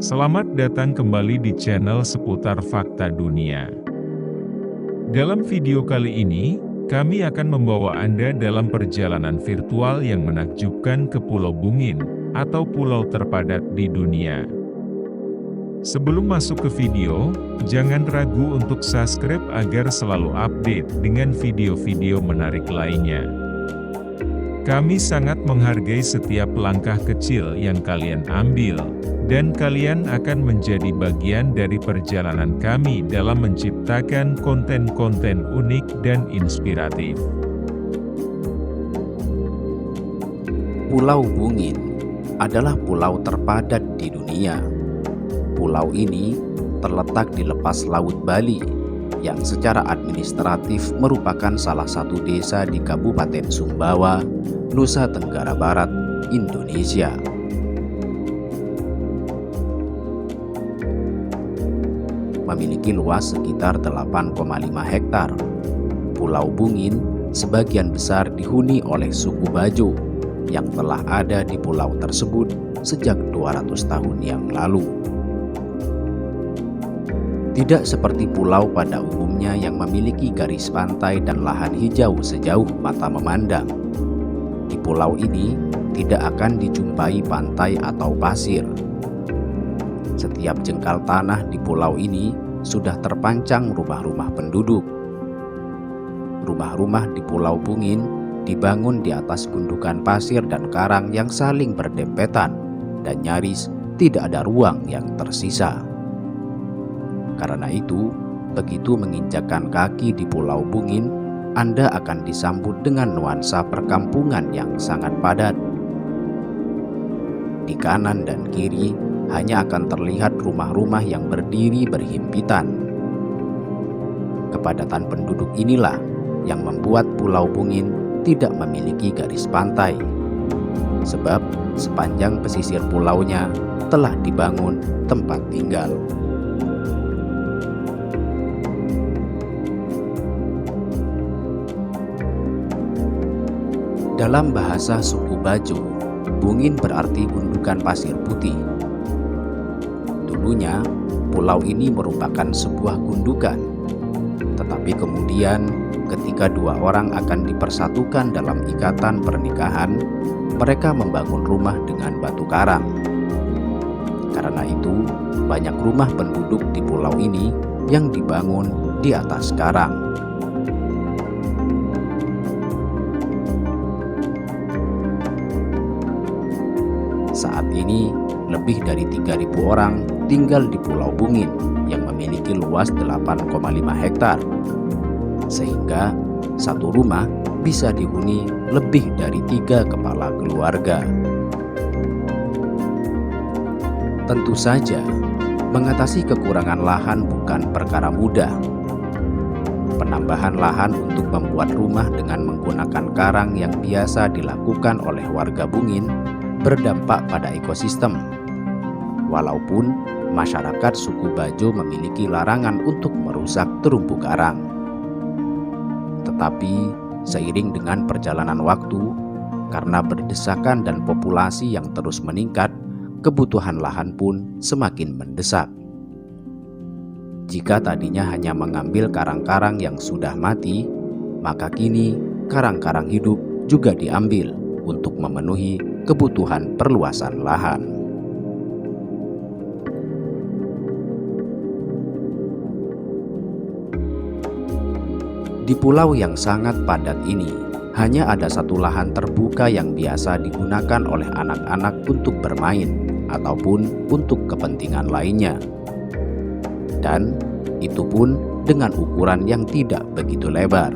Selamat datang kembali di channel seputar fakta dunia. Dalam video kali ini, kami akan membawa Anda dalam perjalanan virtual yang menakjubkan ke Pulau Bungin, atau pulau terpadat di dunia. Sebelum masuk ke video, jangan ragu untuk subscribe agar selalu update dengan video-video menarik lainnya. Kami sangat menghargai setiap langkah kecil yang kalian ambil, dan kalian akan menjadi bagian dari perjalanan kami dalam menciptakan konten-konten unik dan inspiratif. Pulau Bungin adalah pulau terpadat di dunia. Pulau ini terletak di lepas Laut Bali, yang secara administratif merupakan salah satu desa di Kabupaten Sumbawa, Nusa Tenggara Barat, Indonesia. Memiliki luas sekitar 8,5 hektar. Pulau Bungin sebagian besar dihuni oleh suku Bajo yang telah ada di pulau tersebut sejak 200 tahun yang lalu. Tidak seperti pulau pada umumnya yang memiliki garis pantai dan lahan hijau sejauh mata memandang. Di pulau ini tidak akan dijumpai pantai atau pasir. Setiap jengkal tanah di pulau ini sudah terpancang rumah-rumah penduduk. Rumah-rumah di Pulau Bungin dibangun di atas gundukan pasir dan karang yang saling berdempetan, dan nyaris tidak ada ruang yang tersisa. Karena itu, begitu menginjakkan kaki di Pulau Bungin, Anda akan disambut dengan nuansa perkampungan yang sangat padat. Di kanan dan kiri hanya akan terlihat rumah-rumah yang berdiri berhimpitan. Kepadatan penduduk inilah yang membuat Pulau Bungin tidak memiliki garis pantai, sebab sepanjang pesisir pulaunya telah dibangun tempat tinggal. Dalam bahasa suku Bajo, Bungin berarti gundukan pasir putih. Dulunya, pulau ini merupakan sebuah gundukan, tetapi kemudian ketika dua orang akan dipersatukan dalam ikatan pernikahan, mereka membangun rumah dengan batu karang. Karena itu, banyak rumah penduduk di pulau ini yang dibangun di atas karang. Saat ini, lebih dari 3.000 orang tinggal di Pulau Bungin yang memiliki luas 8,5 hektar. Sehingga satu rumah bisa dihuni lebih dari 3 kepala keluarga. Tentu saja, mengatasi kekurangan lahan bukan perkara mudah. Penambahan lahan untuk membuat rumah dengan menggunakan karang yang biasa dilakukan oleh warga Bungin berdampak pada ekosistem. Walaupun masyarakat suku Bajo memiliki larangan untuk merusak terumbu karang. Tetapi seiring dengan perjalanan waktu, karena berdesakan dan populasi yang terus meningkat, kebutuhan lahan pun semakin mendesak. Jika tadinya hanya mengambil karang-karang yang sudah mati, maka kini karang-karang hidup juga diambil untuk memenuhi kebutuhan perluasan lahan. Di pulau yang sangat padat ini, hanya ada satu lahan terbuka yang biasa digunakan oleh anak-anak untuk bermain ataupun untuk kepentingan lainnya. Dan itu pun dengan ukuran yang tidak begitu lebar.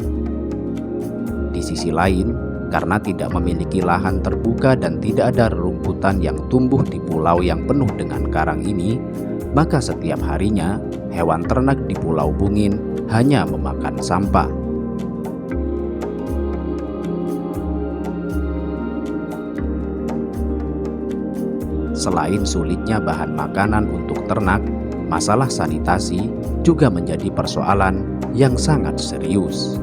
Di sisi lain, karena tidak memiliki lahan terbuka dan tidak ada rerumputan yang tumbuh di pulau yang penuh dengan karang ini, maka setiap harinya hewan ternak di Pulau Bungin hanya memakan sampah. Selain sulitnya bahan makanan untuk ternak, masalah sanitasi juga menjadi persoalan yang sangat serius.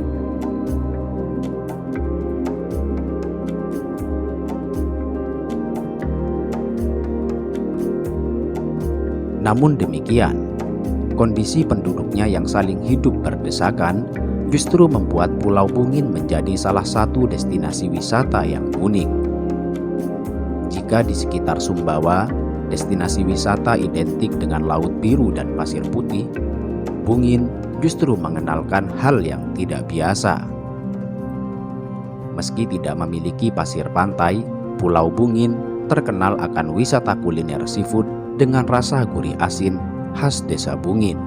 Namun demikian, kondisi penduduknya yang saling hidup berdesakan justru membuat Pulau Bungin menjadi salah satu destinasi wisata yang unik. Jika di sekitar Sumbawa, destinasi wisata identik dengan laut biru dan pasir putih, Bungin justru mengenalkan hal yang tidak biasa. Meski tidak memiliki pasir pantai, Pulau Bungin terkenal akan wisata kuliner seafood dengan rasa gurih asin khas desa Bungin.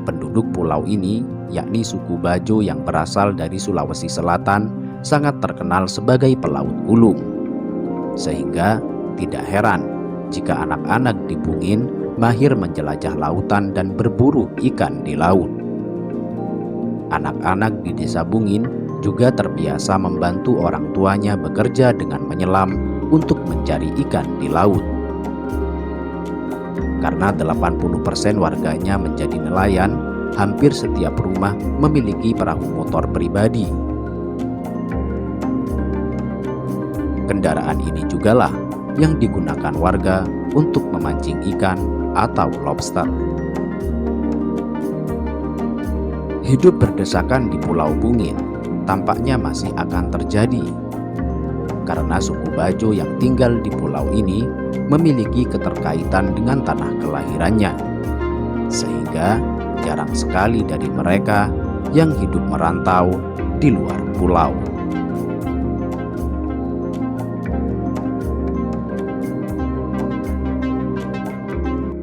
Penduduk pulau ini, yakni suku Bajo yang berasal dari Sulawesi Selatan, sangat terkenal sebagai pelaut ulung. Sehingga tidak heran jika anak-anak di Bungin mahir menjelajah lautan dan berburu ikan di laut. Anak-anak di desa Bungin juga terbiasa membantu orang tuanya bekerja dengan menyelam untuk mencari ikan di laut. Karena 80% warganya menjadi nelayan, hampir setiap rumah memiliki perahu motor pribadi. Kendaraan ini jugalah yang digunakan warga untuk memancing ikan atau lobster. Hidup berdesakan di Pulau Bungin tampaknya masih akan terjadi, karena suku Bajo yang tinggal di pulau ini memiliki keterkaitan dengan tanah kelahirannya, sehingga jarang sekali dari mereka yang hidup merantau di luar pulau.